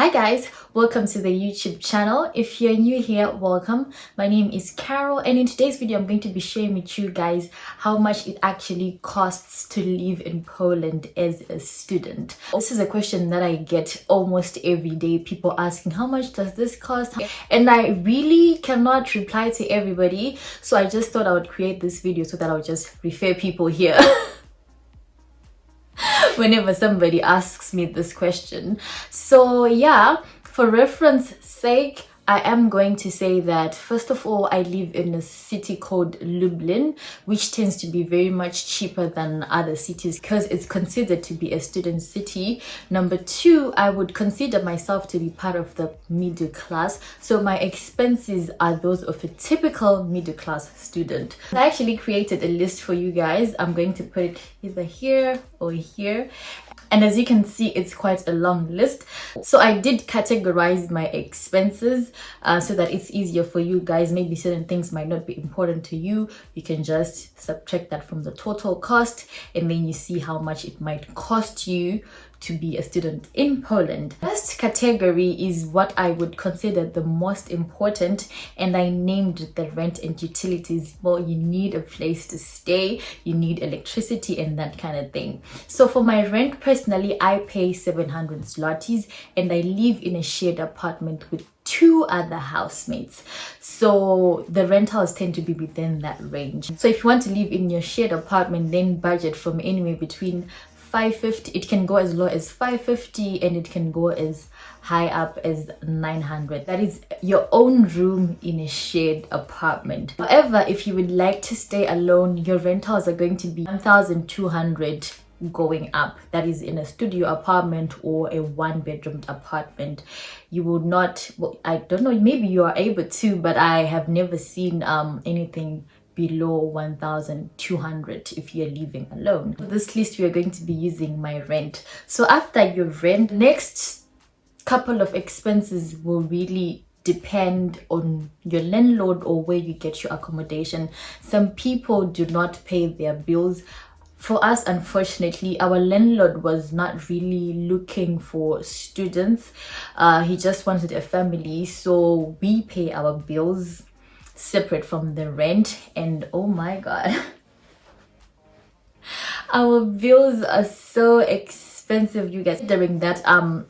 Hi guys, welcome to the YouTube channel. If you're new here, welcome. My name is Carol, and in today's video I'm going to be sharing with you guys how much it actually costs to live in Poland as a student. This is a question that I get almost every day, people asking how much does this cost, and I really cannot reply to everybody, so I just thought I would create this video so that I would just refer people here whenever somebody asks me this question. So yeah, for reference sake, I am going to say that first of all, I live in a city called Lublin, which tends to be very much cheaper than other cities because it's considered to be a student city. Number two, I would consider myself to be part of the middle class, so my expenses are those of a typical middle class student. I actually created a list for you guys. I'm going to put it either here or here. And as you can see, it's quite a long list. So I did categorize my expenses so that it's easier for you guys. Maybe certain things might not be important to you. You can just subtract that from the total cost, and then you see how much it might cost you to be a student in Poland. First category is what I would consider the most important, and I named the rent and utilities. Well, you need a place to stay, you need electricity and that kind of thing. So for my rent personally, I pay 700 zlotys, and I live in a shared apartment with two other housemates, so the rentals tend to be within that range. So if you want to live in your shared apartment, then budget from anywhere between 550, it can go as low as 550 and it can go as high up as 900. That is your own room in a shared apartment. However, if you would like to stay alone, your rentals are going to be 1,200 going up. That is in a studio apartment or a one-bedroom apartment. You will not, well, I don't know, maybe you are able to, but I have never seen anything below 1,200 if you're living alone. For this list, we are going to be using my rent. So after your rent, next couple of expenses will really depend on your landlord or where you get your accommodation. Some people do not pay their bills. For us, unfortunately, our landlord was not really looking for students. He just wanted a family, so we pay our bills separate from the rent. And oh my god, our bills are so expensive, you guys, considering that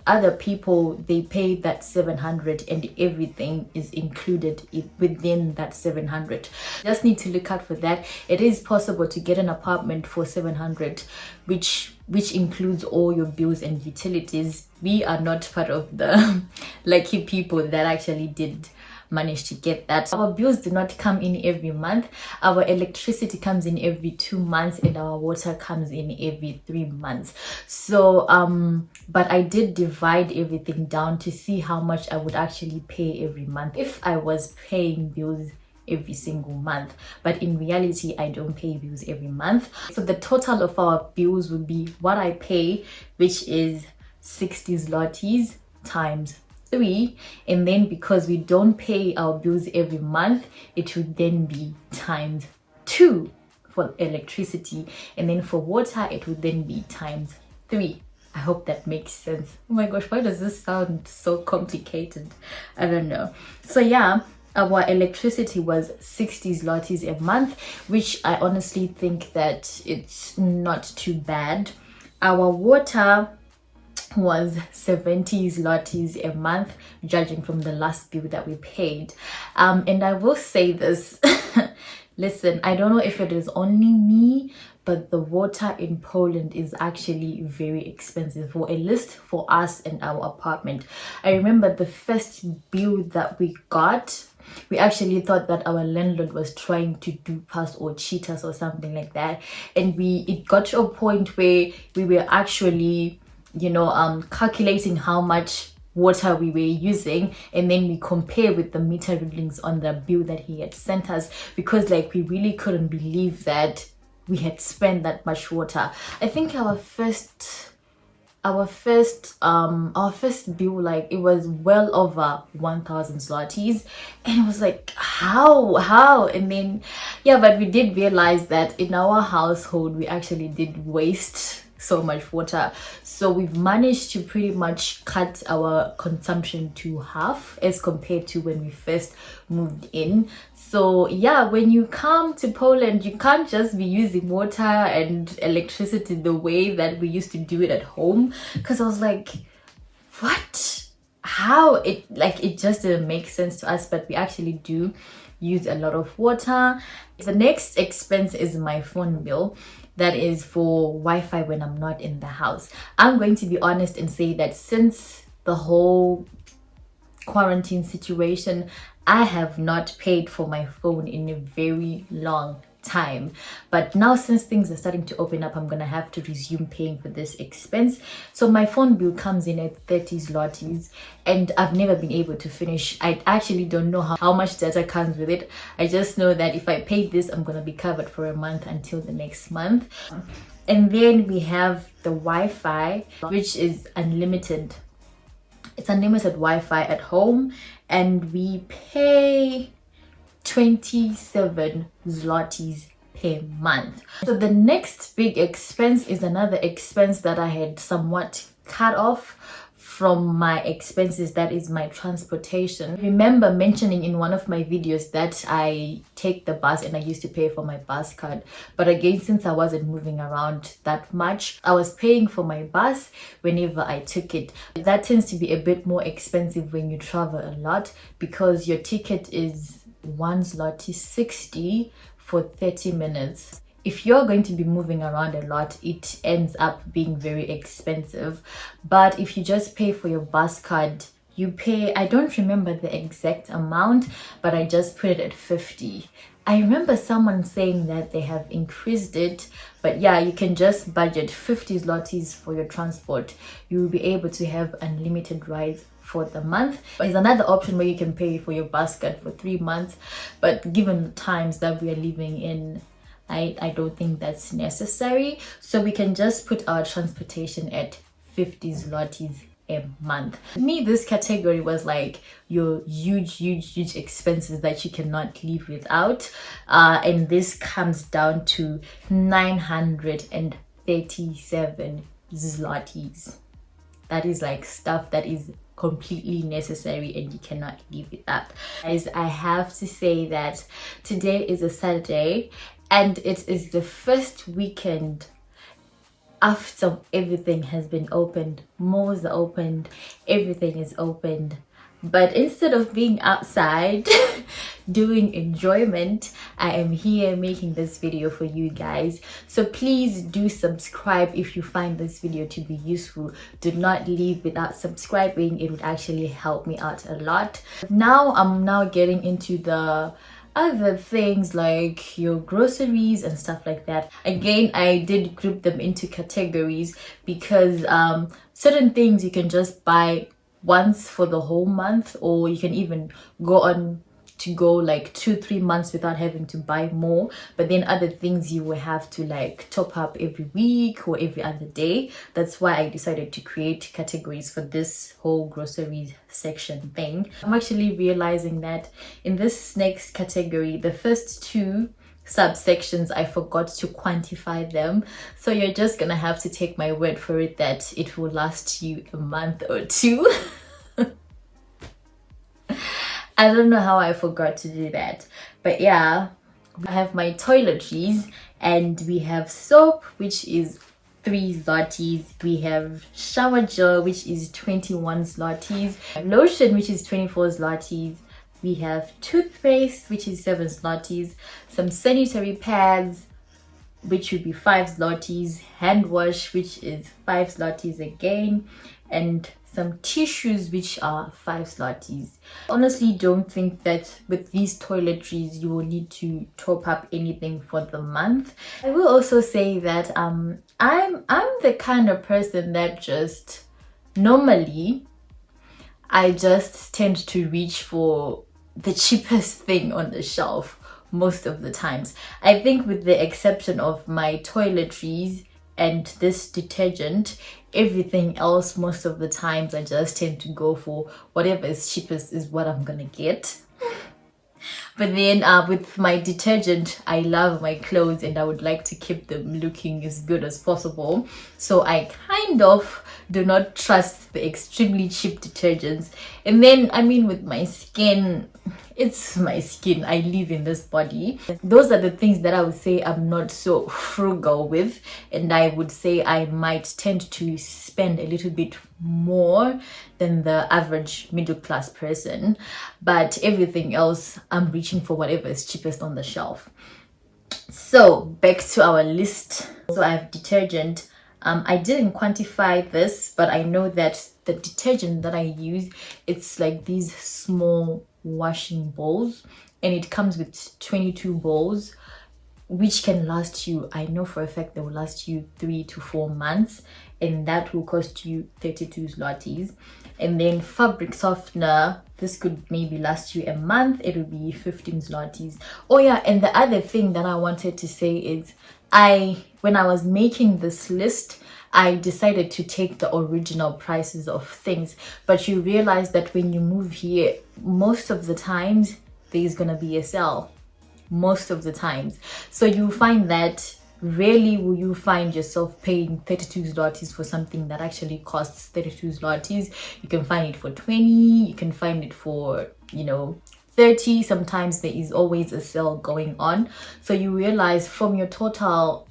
other people, they pay that 700 and everything is included within that 700. Just need to look out for that. It is possible to get an apartment for 700 which includes all your bills and utilities. We are not part of the lucky people that actually did manage to get that. Our bills do not come in every month. Our electricity comes in every 2 months and our water comes in every 3 months. So but I did divide everything down to see how much I would actually pay every month if I was paying bills every single month. But in reality, I don't pay bills every month. So the total of our bills would be what I pay, which is 60 zlotys times 3, and then because we don't pay our bills every month, it would then be times 2 for electricity, and then for water it would then be times 3. I hope that makes sense. Oh my gosh, why does this sound so complicated? I don't know. So yeah, our electricity was 60 zlotys a month, which I honestly think that it's not too bad. Our water was 70 zlotys a month, judging from the last bill that we paid. And I will say this, listen, I don't know if it is only me, but the water in Poland is actually very expensive, for at least for us and our apartment. I remember the first bill that we got, we actually thought that our landlord was trying to dupe us or cheat us or something like that, and it got to a point where we were actually, you know, calculating how much water we were using, and then we compare with the meter readings on the bill that he had sent us, because like we really couldn't believe that we had spent that much water. I think our first bill, like, it was well over 1,000 zlotys, and it was like, how? And then yeah, but we did realize that in our household we actually did waste so much water. So we've managed to pretty much cut our consumption to half as compared to when we first moved in. So yeah, when you come to Poland, you can't just be using water and electricity the way that we used to do it at home, because I was like, what? How? It just didn't make sense to us. But we actually do use a lot of water. The next expense is my phone bill. That is for Wi-Fi when I'm not in the house. I'm going to be honest and say that since the whole quarantine situation, I have not paid for my phone in a very long time. But now, since things are starting to open up, I'm gonna have to resume paying for this expense. So my phone bill comes in at 30 zlotys, and I've never been able to finish. I actually don't know how much data comes with it. I just know that if I pay this, I'm gonna be covered for a month until the next month. And then we have the Wi-Fi, which is unlimited. It's unlimited Wi-Fi at home, and we pay 27 zlotys per month. So the next big expense is another expense that I had somewhat cut off from my expenses. That is my transportation. I remember mentioning in one of my videos that I take the bus and I used to pay for my bus card, but again, since I wasn't moving around that much, I was paying for my bus whenever I took it. That tends to be a bit more expensive when you travel a lot, because your ticket is 1 zloty 60 for 30 minutes. If you're going to be moving around a lot, it ends up being very expensive. But if you just pay for your bus card, you pay, I don't remember the exact amount, but I just put it at 50. I remember someone saying that they have increased it, but yeah, you can just budget 50 zlotys for your transport. You will be able to have unlimited rides for the month. There's another option where you can pay for your bus card for 3 months, but given the times that we are living in, I don't think that's necessary. So we can just put our transportation at 50 zlotys a month. To me, this category was like your huge expenses that you cannot live without, and this comes down to 937 zlotys. That is like stuff that is completely necessary and you cannot live without. Guys, I have to say that today is a Saturday and it is the first weekend after everything has been opened. Malls are opened, everything is opened. But instead of being outside doing enjoyment, I am here making this video for you guys. So please do subscribe if you find this video to be useful. Do not leave without subscribing. It would actually help me out a lot. I'm now getting into the other things like your groceries and stuff like that. Again, I did group them into categories because certain things you can just buy once for the whole month, or you can even go on to go like 2-3 months without having to buy more. But then other things you will have to like top up every week or every other day. That's why I decided to create categories for this whole groceries section thing. I'm actually realizing that in this next category, the first 2 subsections, I forgot to quantify them, so you're just gonna have to take my word for it that it will last you a month or 2. I don't know how I forgot to do that, but yeah, I have my toiletries, and we have soap, which is 3 zlotys. We have shower gel, which is 21 zlotys. Lotion, which is 24 zlotys. We have toothpaste, which is 7 zlotys. Some sanitary pads, which would be 5 zlotys. Hand wash, which is 5 zlotys again. And some tissues, which are 5 zlotys. Honestly, don't think that with these toiletries you will need to top up anything for the month. I will also say that I'm the kind of person that just normally I just tend to reach for the cheapest thing on the shelf most of the times. I think with the exception of my toiletries and this detergent, everything else most of the times I just tend to go for whatever is cheapest is what I'm gonna get. But then with my detergent, I love my clothes and I would like to keep them looking as good as possible. So I kind of do not trust the extremely cheap detergents. And then, I mean, with my skin, it's my skin. I live in this body. Those are the things that I would say I'm not so frugal with, and I would say I might tend to spend a little bit more than the average middle class person. But everything else, I'm reaching for whatever is cheapest on the shelf. So back to our list. So I have detergent. I didn't quantify this, but I know that the detergent that I use, it's like these small washing bowls, and it comes with 22 bowls, which can last you, I know for a fact they will last you 3 to 4 months, and that will cost you 32 zlotys. And then fabric softener, this could maybe last you a month, it will be 15 zlotys. Oh yeah, and the other thing that I wanted to say is when I was making this list, I decided to take the original prices of things, but you realize that when you move here, most of the times there's gonna be a sale, most of the times. So you find that rarely will you find yourself paying 32 zlotys for something that actually costs 32 zlotys. You can find it for 20, you can find it for, 30. Sometimes there is always a sale going on. So you realize from your total,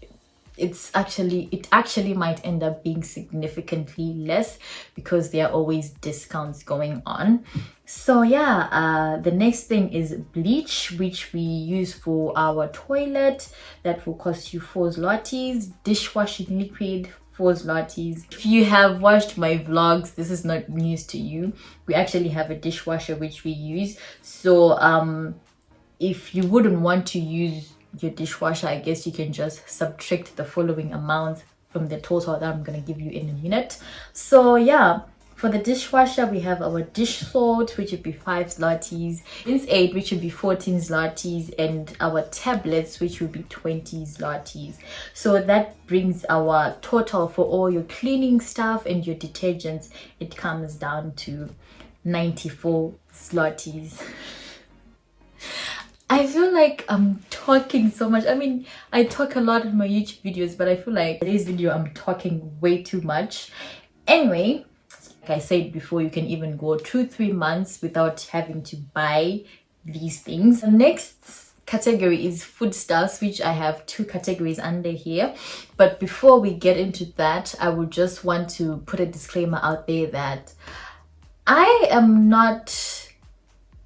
it actually might end up being significantly less because there are always discounts going on. So yeah, the next thing is bleach, which we use for our toilet. That will cost you 4 zlotys. Dishwashing liquid, 4 zlotys. If you have watched my vlogs, this is not news to you. We actually have a dishwasher which we use. So if you wouldn't want to use your dishwasher, I guess you can just subtract the following amount from the total that I'm gonna give you in a minute. So yeah, for the dishwasher, we have our dish soap, which would be 5 zlotys, rinse aid, which would be 14 zlotys, and our tablets, which would be 20 zlotys. So that brings our total for all your cleaning stuff and your detergents. It comes down to 94 zlotys. I feel like I'm talking so much. I mean, I talk a lot in my YouTube videos, but I feel like in today's video I'm talking way too much. Anyway, like I said before, you can even go 2-3 months without having to buy these things. The next category is foodstuffs, which I have 2 categories under here. But before we get into that, I would just want to put a disclaimer out there that I am not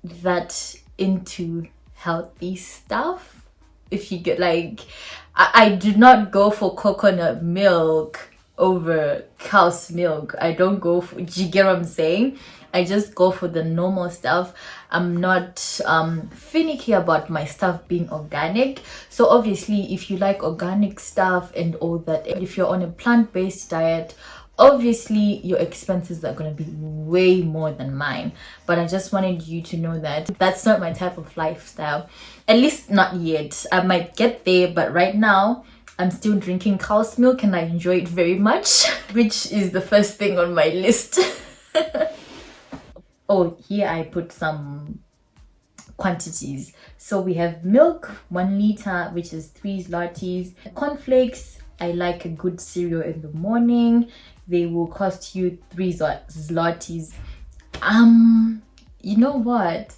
that into healthy stuff. If you get like, I do not go for coconut milk over cow's milk. I don't go for, do you get what I'm saying? I just go for the normal stuff. I'm not finicky about my stuff being organic. So obviously if you like organic stuff and all that, if you're on a plant-based diet, obviously your expenses are going to be way more than mine. But I just wanted you to know that that's not my type of lifestyle, at least not yet. I might get there, but right now I'm still drinking cow's milk and I enjoy it very much, which is the first thing on my list. Oh, here I put some quantities. So we have milk, 1 liter, which is 3 zlotys. Cornflakes, I like a good cereal in the morning. They will cost you 3 zlotys. You know what?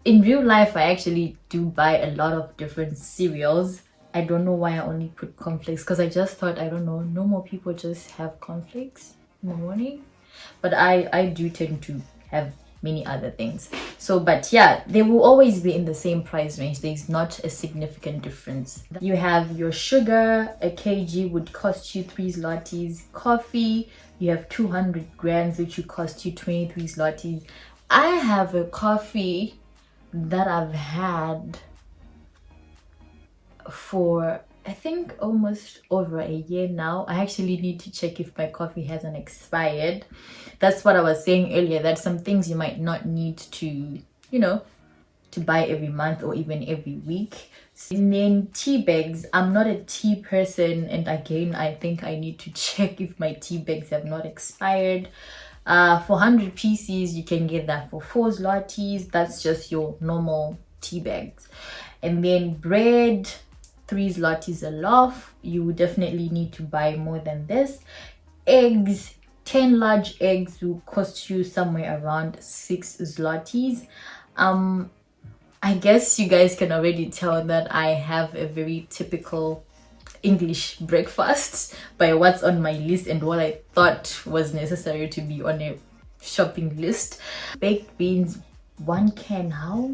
In real life, I actually do buy a lot of different cereals. I don't know why I only put cornflakes, because I just thought, I don't know, normal people just have cornflakes in the morning. But I do tend to have many other things. So, but yeah, they will always be in the same price range. There's not a significant difference. You have your sugar, a kg would cost you 3 zlotys. Coffee, you have 200 grams, which would cost you 23 zlotys. I have a coffee that I've had for I think almost over a year now. I actually need to check if my coffee hasn't expired. That's what I was saying earlier, that some things you might not need to, to buy every month or even every week. And then tea bags, I'm not a tea person, and again I think I need to check if my tea bags have not expired. For 100 pieces you can get that for 4 zlotys. That's just your normal tea bags. And then bread, 3 zlotys a loaf. You definitely need to buy more than this. Eggs, 10 large eggs will cost you somewhere around 6 zlotys. I guess you guys can already tell that I have a very typical English breakfast by what's on my list and what I thought was necessary to be on a shopping list. Baked beans, 1 can, how?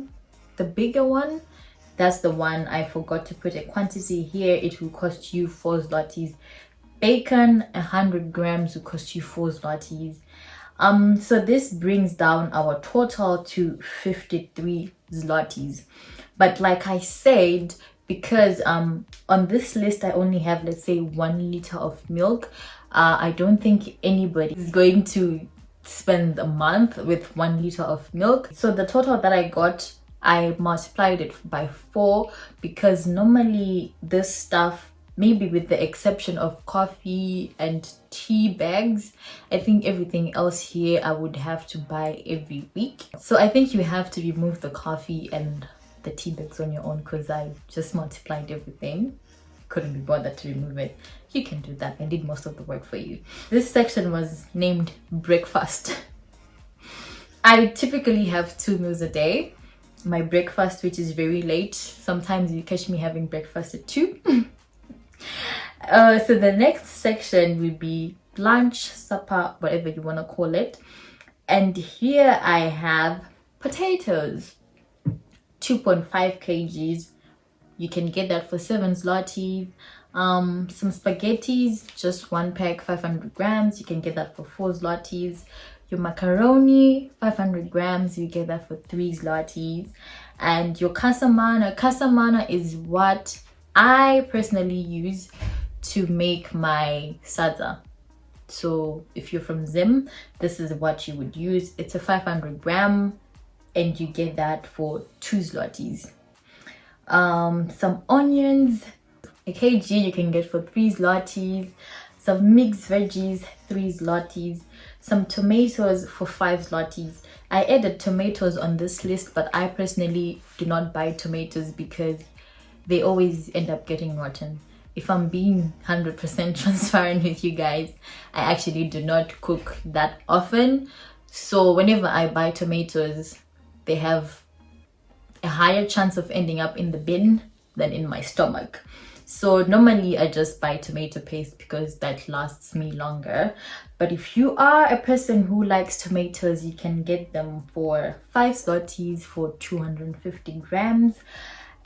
The bigger one? That's the one. I forgot to put a quantity here. It will cost you 4 zlotys. Bacon, 100 grams will cost you 4 zlotys. So this brings down our total to 53 zlotys. But like I said, because on this list I only have, let's say, 1 liter of milk, I don't think anybody is going to spend a month with 1 liter of milk. So the total that I got, I multiplied it by 4, because normally this stuff, maybe with the exception of coffee and tea bags, I think everything else here I would have to buy every week. So I think you have to remove the coffee and the tea bags on your own, because I just multiplied everything. Couldn't be bothered to remove it. You can do that. I did most of the work for you. This section was named breakfast. I typically have 2 meals a day. My breakfast, which is very late, sometimes you catch me having breakfast at 2. So the next section will be lunch, supper, whatever you want to call it. And here I have potatoes, 2.5 kgs. You can get that for 7 zlotys. Some spaghettis, just 1 pack, 500 grams. You can get that for 4 zlotys. Your macaroni, 500 grams. You get that for 3 zlotys. And your casamana is what I personally use to make my sadza. So if you're from Zim, this is what you would use. It's a 500 gram and you get that for 2 zlotys. Some onions, a kg you can get for 3 zlotys. Some mixed veggies, 3 zlotys. Some tomatoes for 5 zlotys. I added tomatoes on this list, but I personally do not buy tomatoes because they always end up getting rotten. If I'm being 100% transparent with you guys, I actually do not cook that often. So whenever I buy tomatoes, they have a higher chance of ending up in the bin than in my stomach. So normally I just buy tomato paste because that lasts me longer. But if you are a person who likes tomatoes, you can get them for 5 zlotys for 250 grams.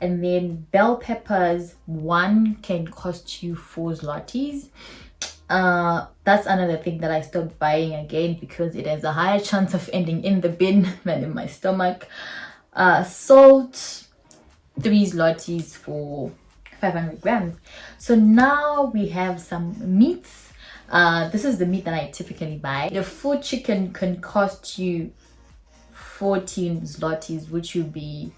And then bell peppers, 1 can cost you 4 zlotys. That's another thing that I stopped buying again because it has a higher chance of ending in the bin than in my stomach. Salt, 3 zlotys for 500 grams. So now we have some meats. This is the meat that I typically buy. The full chicken can cost you 14 zlotys, which will be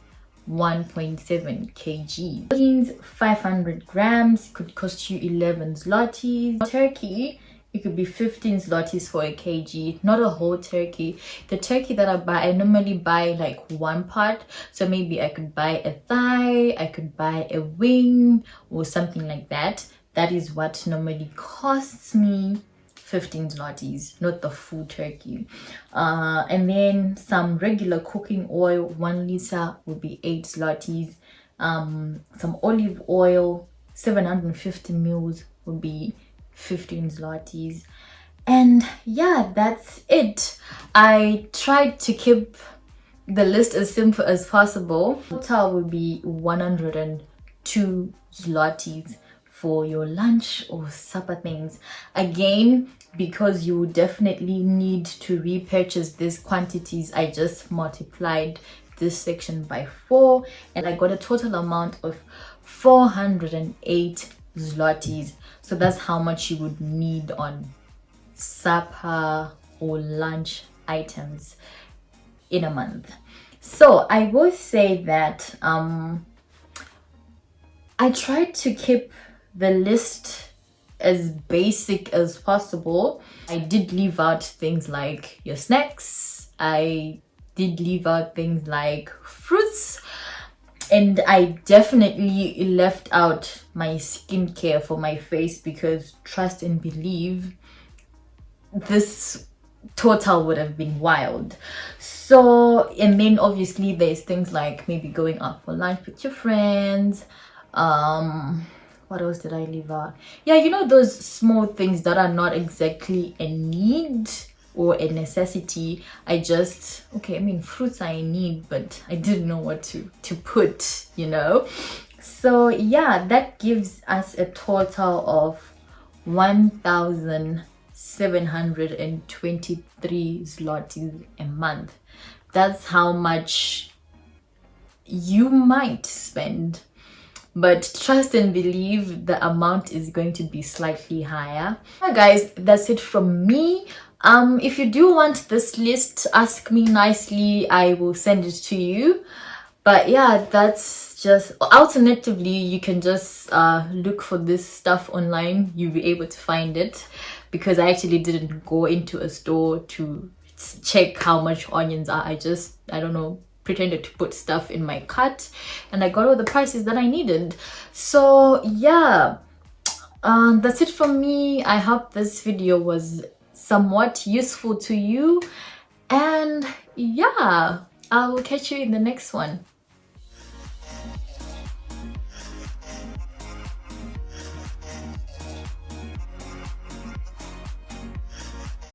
1.7 kg. Beans, 500 grams, could cost you 11 zlotys. Turkey, it could be 15 zlotys for a kg, not a whole turkey. The turkey that I buy, I normally buy like 1 part. So maybe I could buy a thigh, I could buy a wing or something like that. That is what normally costs me 15 zlotys, not the full turkey. And then some regular cooking oil, 1 liter would be 8 zlotys. Some olive oil, 750 mils would be 15 zlotys. And yeah, that's it. I tried to keep the list as simple as possible. Total would be 102 zlotys for your lunch or supper things. Again, because you definitely need to repurchase these quantities, I just multiplied this section by 4 and I got a total amount of 408 zlotys. So that's how much you would need on supper or lunch items in a month. So I will say that I tried to keep the list as basic as possible. I did leave out things like your snacks. I did leave out things like fruits. And I definitely left out my skincare for my face, because trust and believe, this total would have been wild. So, and then obviously there's things like maybe going out for lunch with your friends. What else did I leave out? Yeah, you know, those small things that are not exactly a need or a necessity. I just, okay, I mean, fruits are a need, but I didn't know what to put, you know. So yeah, that gives us a total of 1,723 zlotys a month. That's how much you might spend, but trust and believe the amount is going to be slightly higher. Yeah, guys, that's it from me. If you do want this list, ask me nicely, I will send it to you. But yeah, that's just, alternatively, you can just look for this stuff online. You'll be able to find it, because I actually didn't go into a store to check how much onions are. I don't know, pretended to put stuff in my cart, and I got all the prices that I needed. So yeah, that's it from me. I hope this video was somewhat useful to you, and yeah, I will catch you in the next one.